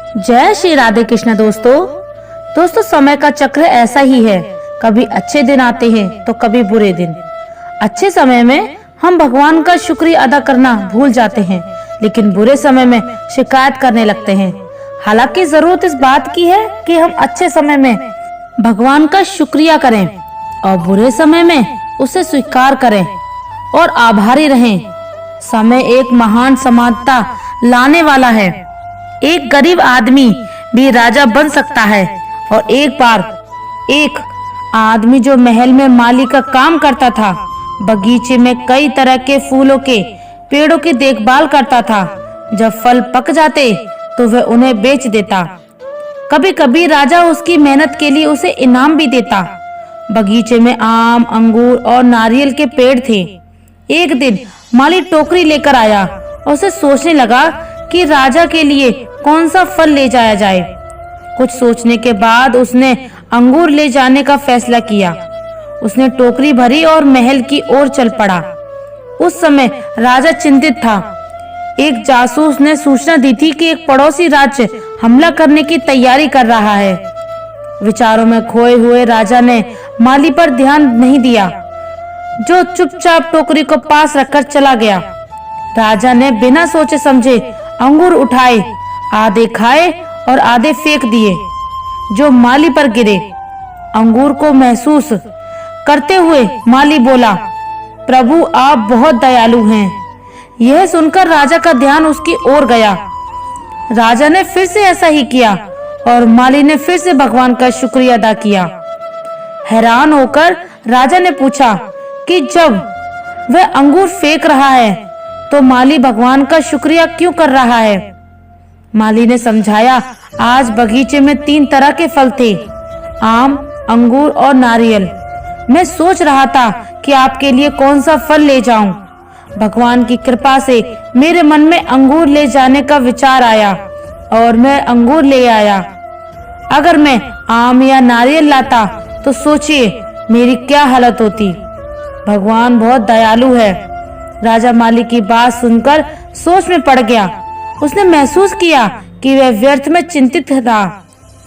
जय श्री राधे कृष्ण। दोस्तों समय का चक्र ऐसा ही है, कभी अच्छे दिन आते हैं तो कभी बुरे दिन। अच्छे समय में हम भगवान का शुक्रिया अदा करना भूल जाते हैं, लेकिन बुरे समय में शिकायत करने लगते हैं। हालांकि जरूरत इस बात की है कि हम अच्छे समय में भगवान का शुक्रिया करें और बुरे समय में उसे स्वीकार करें और आभारी रहें। समय एक महान समानता लाने वाला है। एक गरीब आदमी भी राजा बन सकता है और एक बार एक आदमी जो महल में माली का काम करता था, बगीचे में कई तरह के फूलों के पेड़ों की देखभाल करता था। जब फल पक जाते तो वह उन्हें बेच देता। कभी कभी राजा उसकी मेहनत के लिए उसे इनाम भी देता। बगीचे में आम, अंगूर और नारियल के पेड़ थे। एक दिन माली टोकरी लेकर आया और उसे सोचने लगा कि राजा के लिए कौन सा फल ले जाया जाए। कुछ सोचने के बाद उसने अंगूर ले जाने का फैसला किया। उसने टोकरी भरी और महल की ओर चल पड़ा। उस समय राजा चिंतित था। एक जासूस ने सूचना दी थी कि एक पड़ोसी राज्य हमला करने की तैयारी कर रहा है। विचारों में खोए हुए राजा ने माली पर ध्यान नहीं दिया, जो चुपचाप टोकरी को पास रखकर चला गया। राजा ने बिना सोचे समझे अंगूर उठाए, आधे खाए और आधे फेंक दिए, जो माली पर गिरे। अंगूर को महसूस करते हुए माली बोला, प्रभु आप बहुत दयालु हैं। यह सुनकर राजा का ध्यान उसकी ओर गया। राजा ने फिर से ऐसा ही किया और माली ने फिर से भगवान का शुक्रिया अदा किया। हैरान होकर राजा ने पूछा कि जब वह अंगूर फेंक रहा है तो माली भगवान का शुक्रिया क्यों कर रहा है। माली ने समझाया, आज बगीचे में 3 तरह के फल थे, आम, अंगूर और नारियल। मैं सोच रहा था कि आपके लिए कौन सा फल ले जाऊं। भगवान की कृपा से मेरे मन में अंगूर ले जाने का विचार आया और मैं अंगूर ले आया। अगर मैं आम या नारियल लाता तो सोचिए मेरी क्या हालत होती। भगवान बहुत दयालु है। राजा माली की बात सुनकर सोच में पड़ गया। उसने महसूस किया कि वह व्यर्थ में चिंतित था।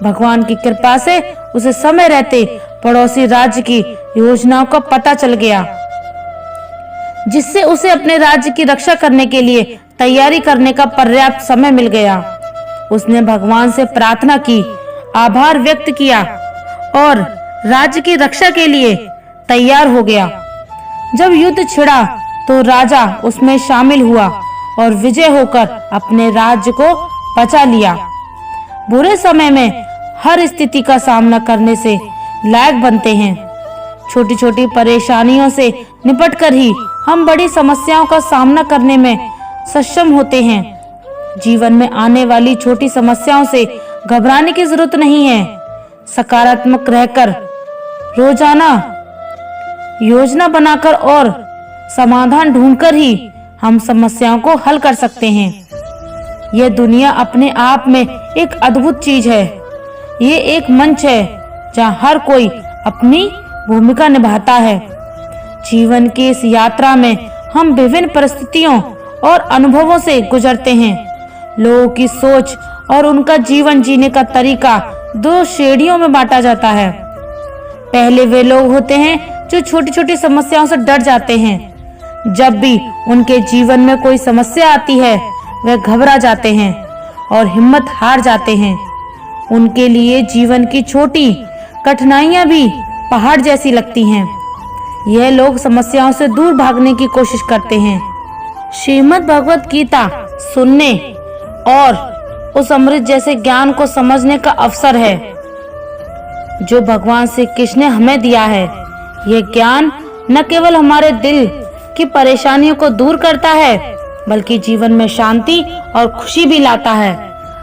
भगवान की कृपा से उसे समय रहते पड़ोसी राज्य की योजनाओं का पता चल गया, जिससे उसे अपने राज्य की रक्षा करने के लिए तैयारी करने का पर्याप्त समय मिल गया। उसने भगवान से प्रार्थना की, आभार व्यक्त किया और राज्य की रक्षा के लिए तैयार हो गया। जब युद्ध छिड़ा तो राजा उसमें शामिल हुआ और विजय होकर अपने राज्य को बचा लिया। बुरे समय में हर स्थिति का सामना करने से लायक बनते हैं। छोटी छोटी परेशानियों से निपटकर ही हम बड़ी समस्याओं का सामना करने में सक्षम होते हैं। जीवन में आने वाली छोटी समस्याओं से घबराने की जरूरत नहीं है। सकारात्मक रहकर रोजाना योजना बनाकर और समाधान ढूंढकर ही हम समस्याओं को हल कर सकते हैं। यह दुनिया अपने आप में एक अद्भुत चीज है। ये एक मंच है जहाँ हर कोई अपनी भूमिका निभाता है। जीवन की इस यात्रा में हम विभिन्न परिस्थितियों और अनुभवों से गुजरते हैं। लोगों की सोच और उनका जीवन जीने का तरीका 2 श्रेणियों में बांटा जाता है। पहले वे लोग होते हैं जो छोटी छोटी समस्याओं से डर जाते हैं। जब भी उनके जीवन में कोई समस्या आती है वे घबरा जाते हैं और हिम्मत हार जाते हैं। उनके लिए जीवन की छोटी कठिनाइयां भी पहाड़ जैसी लगती हैं। यह लोग समस्याओं से दूर भागने की कोशिश करते हैं। श्रीमद् भगवत गीता सुनने और उस अमृत जैसे ज्ञान को समझने का अवसर है जो भगवान श्री कृष्ण ने हमें दिया है। यह ज्ञान न केवल हमारे दिल की परेशानियों को दूर करता है, बल्कि जीवन में शांति और खुशी भी लाता है।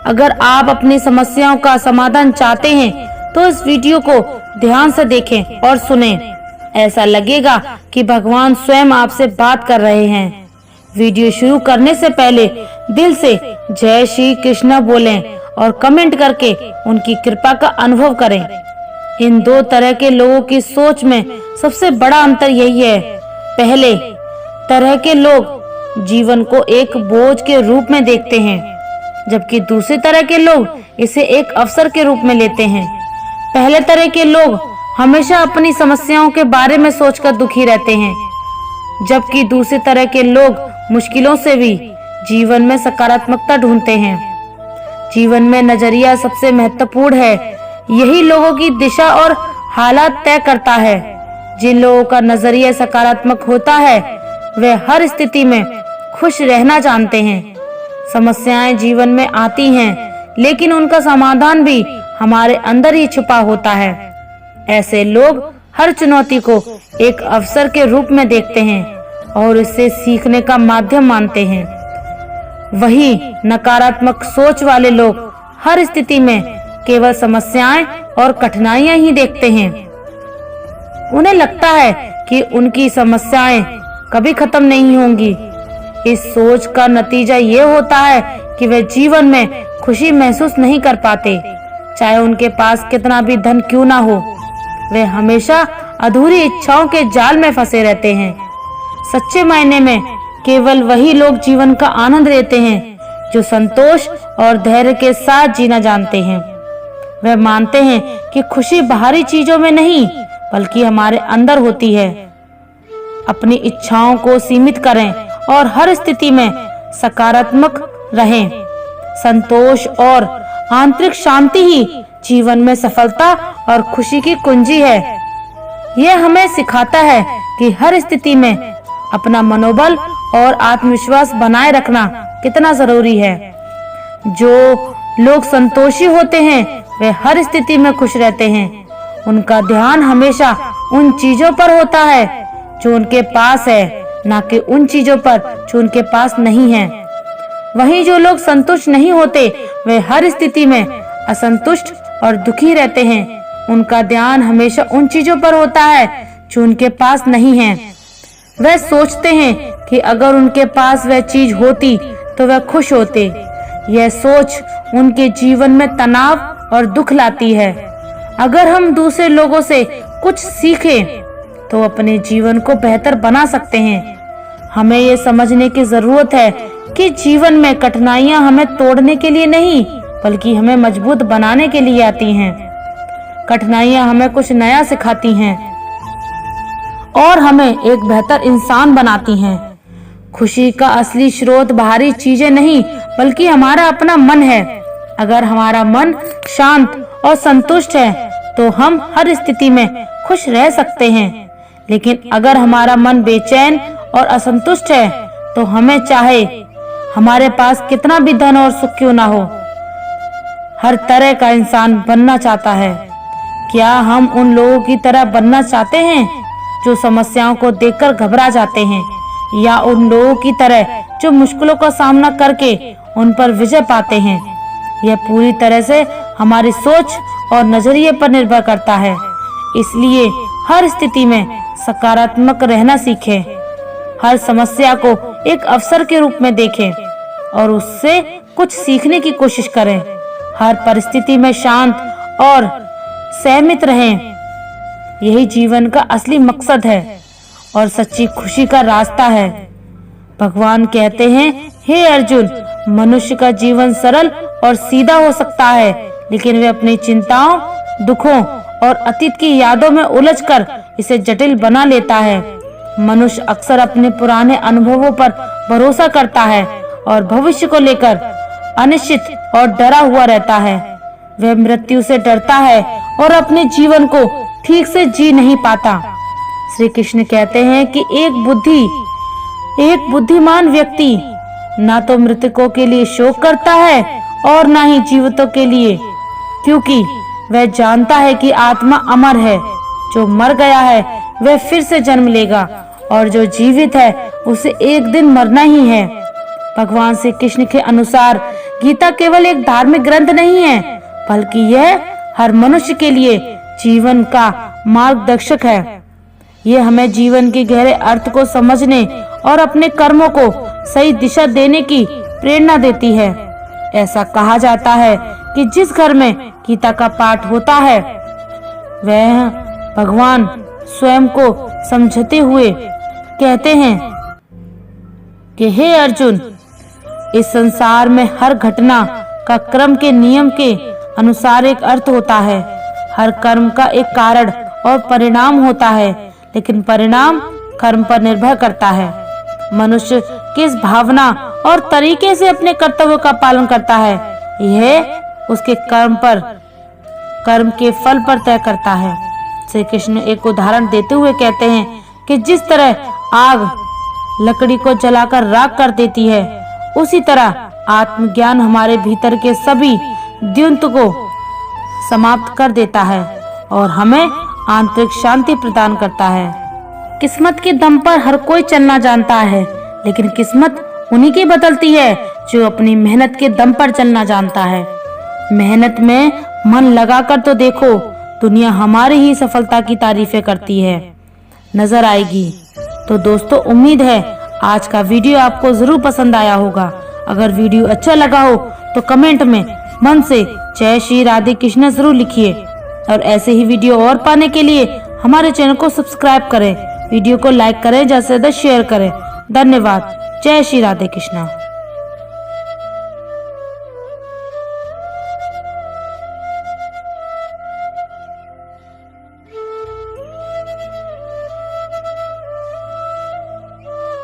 अगर आप अपनी समस्याओं का समाधान चाहते हैं तो इस वीडियो को ध्यान से देखें और सुनें। ऐसा लगेगा कि भगवान स्वयं आपसे बात कर रहे हैं। वीडियो शुरू करने से पहले दिल से जय श्री कृष्ण बोलें और कमेंट करके उनकी कृपा का अनुभव करें। इन 2 तरह के लोगों की सोच में सबसे बड़ा अंतर यही है। पहले तरह के लोग जीवन को एक बोझ के रूप में देखते हैं, जबकि दूसरी तरह के लोग इसे एक अवसर के रूप में लेते हैं। पहले तरह के लोग हमेशा अपनी समस्याओं के बारे में सोचकर दुखी रहते हैं, जबकि दूसरी तरह के लोग मुश्किलों से भी जीवन में सकारात्मकता ढूंढते हैं। जीवन में नजरिया सबसे महत्वपूर्ण है। यही लोगों की दिशा और हालात तय करता है। जिन लोगों का नजरिया सकारात्मक होता है वे हर स्थिति में खुश रहना जानते हैं। समस्याएं जीवन में आती हैं, लेकिन उनका समाधान भी हमारे अंदर ही छुपा होता है। ऐसे लोग हर चुनौती को एक अवसर के रूप में देखते हैं और इसे सीखने का माध्यम मानते हैं। वही नकारात्मक सोच वाले लोग हर स्थिति में केवल समस्याएं और कठिनाइयां ही देखते हैं। उन्हें लगता है कि उनकी समस्याएं कभी खत्म नहीं होंगी। इस सोच का नतीजा ये होता है कि वे जीवन में खुशी महसूस नहीं कर पाते, चाहे उनके पास कितना भी धन क्यों ना हो। वे हमेशा अधूरी इच्छाओं के जाल में फंसे रहते हैं। सच्चे मायने में केवल वही लोग जीवन का आनंद लेते हैं जो संतोष और धैर्य के साथ जीना जानते हैं। वे मानते हैं कि खुशी बाहरी चीजों में नहीं बल्कि हमारे अंदर होती है। अपनी इच्छाओं को सीमित करें और हर स्थिति में सकारात्मक रहें। संतोष और आंतरिक शांति ही जीवन में सफलता और खुशी की कुंजी है। यह हमें सिखाता है कि हर स्थिति में अपना मनोबल और आत्मविश्वास बनाए रखना कितना जरूरी है। जो लोग संतोषी होते हैं वे हर स्थिति में खुश रहते हैं। उनका ध्यान हमेशा उन चीजों पर होता है जो उनके पास है, ना कि उन चीजों पर जो उनके पास नहीं है। वहीं जो लोग संतुष्ट नहीं होते वे हर स्थिति में असंतुष्ट और दुखी रहते हैं। उनका ध्यान हमेशा उन चीजों पर होता है जो उनके पास नहीं है। वे सोचते हैं कि अगर उनके पास वह चीज होती तो वह खुश होते। यह सोच उनके जीवन में तनाव और दुख लाती है। अगर हम दूसरे लोगों से कुछ सीखें तो अपने जीवन को बेहतर बना सकते हैं। हमें ये समझने की जरूरत है कि जीवन में कठिनाइयां हमें तोड़ने के लिए नहीं बल्कि हमें मजबूत बनाने के लिए आती हैं। कठिनाइयां हमें कुछ नया सिखाती हैं और हमें एक बेहतर इंसान बनाती हैं। खुशी का असली स्रोत बाहरी चीजें नहीं बल्कि हमारा अपना मन है। अगर हमारा मन शांत और संतुष्ट है तो हम हर स्थिति में खुश रह सकते हैं। लेकिन अगर हमारा मन बेचैन और असंतुष्ट है तो हमें चाहे हमारे पास कितना भी धन और सुख क्यों ना हो, हर तरह का इंसान बनना चाहता है। क्या हम उन लोगों की तरह बनना चाहते हैं जो समस्याओं को देखकर घबरा जाते हैं, या उन लोगों की तरह जो मुश्किलों का सामना करके उन पर विजय पाते हैं? यह पूरी तरह से हमारी सोच और नजरिए पर निर्भर करता है। इसलिए हर स्थिति में सकारात्मक रहना सीखें। हर समस्या को एक अवसर के रूप में देखें और उससे कुछ सीखने की कोशिश करें। हर परिस्थिति में शांत और संयमित रहें। यही जीवन का असली मकसद है और सच्ची खुशी का रास्ता है। भगवान कहते हैं, हे अर्जुन, मनुष्य का जीवन सरल और सीधा हो सकता है, लेकिन वे अपनी चिंताओं, दुखों और अतीत की यादों में उलझकर इसे जटिल बना लेता है। मनुष्य अक्सर अपने पुराने अनुभवों पर भरोसा करता है और भविष्य को लेकर अनिश्चित और डरा हुआ रहता है। वह मृत्यु से डरता है और अपने जीवन को ठीक से जी नहीं पाता। श्री कृष्ण कहते हैं कि एक बुद्धिमान व्यक्ति ना तो मृतकों के लिए शोक करता है और ना ही जीवितों के लिए, क्योंकि वह जानता है कि आत्मा अमर है। जो मर गया है वह फिर से जन्म लेगा और जो जीवित है उसे एक दिन मरना ही है। भगवान श्री कृष्ण के अनुसार गीता केवल एक धार्मिक ग्रंथ नहीं है, बल्कि यह हर मनुष्य के लिए जीवन का मार्गदर्शक है। यह हमें जीवन के गहरे अर्थ को समझने और अपने कर्मों को सही दिशा देने की प्रेरणा देती है। ऐसा कहा जाता है कि जिस घर में गीता का पाठ होता है वह भगवान स्वयं को समझते हुए कहते हैं कि हे अर्जुन, इस संसार में हर घटना का कर्म के नियम के अनुसार एक अर्थ होता है। हर कर्म का एक कारण और परिणाम होता है, लेकिन परिणाम कर्म पर निर्भर करता है। मनुष्य किस भावना और तरीके से अपने कर्तव्य का पालन करता है, यह उसके कर्म के फल पर तय करता है। श्री कृष्ण एक उदाहरण देते हुए कहते हैं कि जिस तरह आग लकड़ी को जलाकर राख कर देती है, उसी तरह आत्मज्ञान हमारे भीतर के सभी द्वंद्व को समाप्त कर देता है और हमें आंतरिक शांति प्रदान करता है। किस्मत के दम पर हर कोई चलना जानता है, लेकिन किस्मत उन्हीं की बदलती है जो अपनी मेहनत के दम पर चलना जानता है। मेहनत में मन लगाकर तो देखो, दुनिया हमारी ही सफलता की तारीफें करती है, नजर आएगी। तो दोस्तों, उम्मीद है आज का वीडियो आपको जरूर पसंद आया होगा। अगर वीडियो अच्छा लगा हो तो कमेंट में मन से जय श्री राधे कृष्ण जरूर लिखिए और ऐसे ही वीडियो और पाने के लिए हमारे चैनल को सब्सक्राइब करें, वीडियो को लाइक करें, ज्यादा से ज्यादा शेयर करें। धन्यवाद। जय श्री राधे कृष्ण।